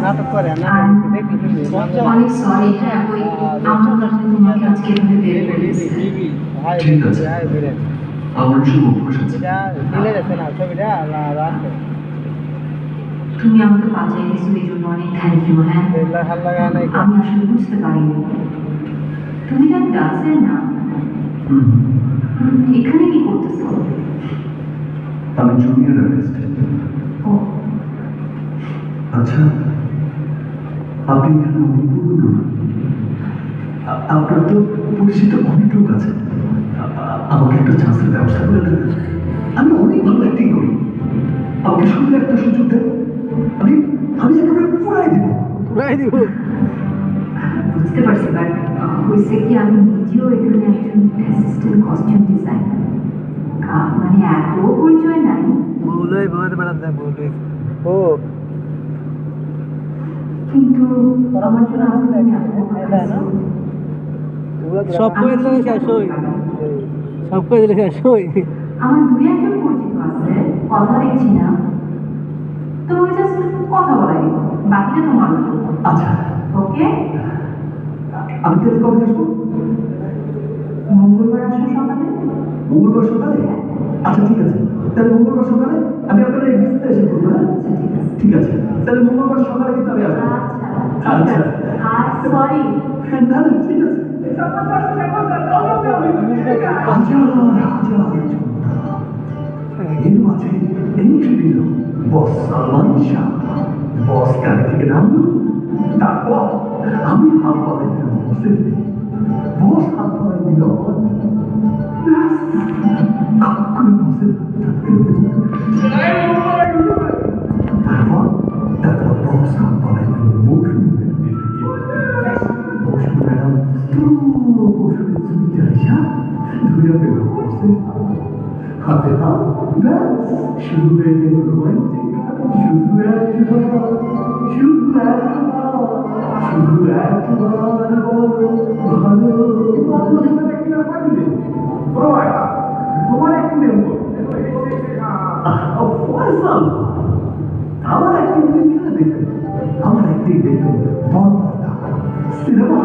নাটক করে না দেখলি তুমি অনেক সরি হ্যাঁ ওই আমার কারণে তোমাকে আজকে এভাবে বের করে দিয়েছে হাই ঠিক আছে। হাই বিরেন আমার শুভ অভ্যাস আছে। এটা দিলে যাচ্ছে না ছবিটা রাখো তুমি আমাকে বাঁচিয়ে দিয়েছো এই জন্য অনেক থ্যাংক ইউ হ্যাঁ এগুলা ভাল লাগা নাই আমি আসলে বুঝতে পারিনি তুমি তো ডান্সের না হুম, এখানে কি করতেছো আমি জুনিয়র আর্টিস্ট। ও আচ্ছা, আপনি এখানে অনেক পুরনো না? আপনার তো পরিচিত অনেক লোক আছে। আমাকে একটা চান্সের ব্যবস্থা করে দেন। আমি অনেক ভালো অ্যাক্টিং করি। আমাকে শুধু একটা সুযোগ দেন, আমি আমি একেবারে পুরাই দেবো। পুরাই দিব বুঝতে পারছি বাট হয়েছে কি আমি নিজেও এখানে একজন অ্যাসিস্ট্যান্ট কস্টিউম ডিজাইনার মানে এত পরিচয় নাই বউলই বহুত বড় দা বউলই ও কিন্তু আমার জন্য আজকে তুমি এত সব কই দিলে শেষ হই সব কই দিলে শেষ হই আমার দুই একজন পরিচিত আছে কথা দেখছি না তোমাকে জাস্ট কথা বলাই দিব বাকিটা তোমার আচ্ছা, ওকে আমি তাহলে কবে আসবো? মঙ্গলবার আসো সকালে মঙ্গলবার সকালে? আচ্ছা ঠিক আছে, তাহলে মঙ্গলবার সকালে আমি আপনার এই বিস্তারে এসে করবো। হ্যাঁ আচ্ছা ঠিক আছে ঠিক আছে, তাহলে মঙ্গলবার সকালে কিন্তু আমি আসবো। আচ্ছা আচ্ছা। আর সরি না না ঠিক আছে। এর মাঝে এন্ট্রি দিল বস সালমান শাহ। বস গাড়ি থেকে নামলো, তারপর আমি হাত পালাই দিলাম বসের দিকে। বস হাত পালাই দিল আমার দিকে। ব্যাস, খপ করে বসের হাতটা কেটে দিল। তারপর বস হাত পালাই দিল মৌসুমী ম্যাডামের দিকে। মৌসুমী ম্যাডাম মৌসুমীর ছবিতে আসা ধুয়ে পেল বসে হাতে হাত। ব্যাস, শুরু হয়ে গেল রোমান্টিক। শুধু একবার, শুধু একবার, শুধু একবার বলো ভালো। ফয়সাল, আমার অ্যাক্টিং তুই এখানে দেখবে, আমার অ্যাক্টিং দেখবে বড় পর্দা সিনেমা।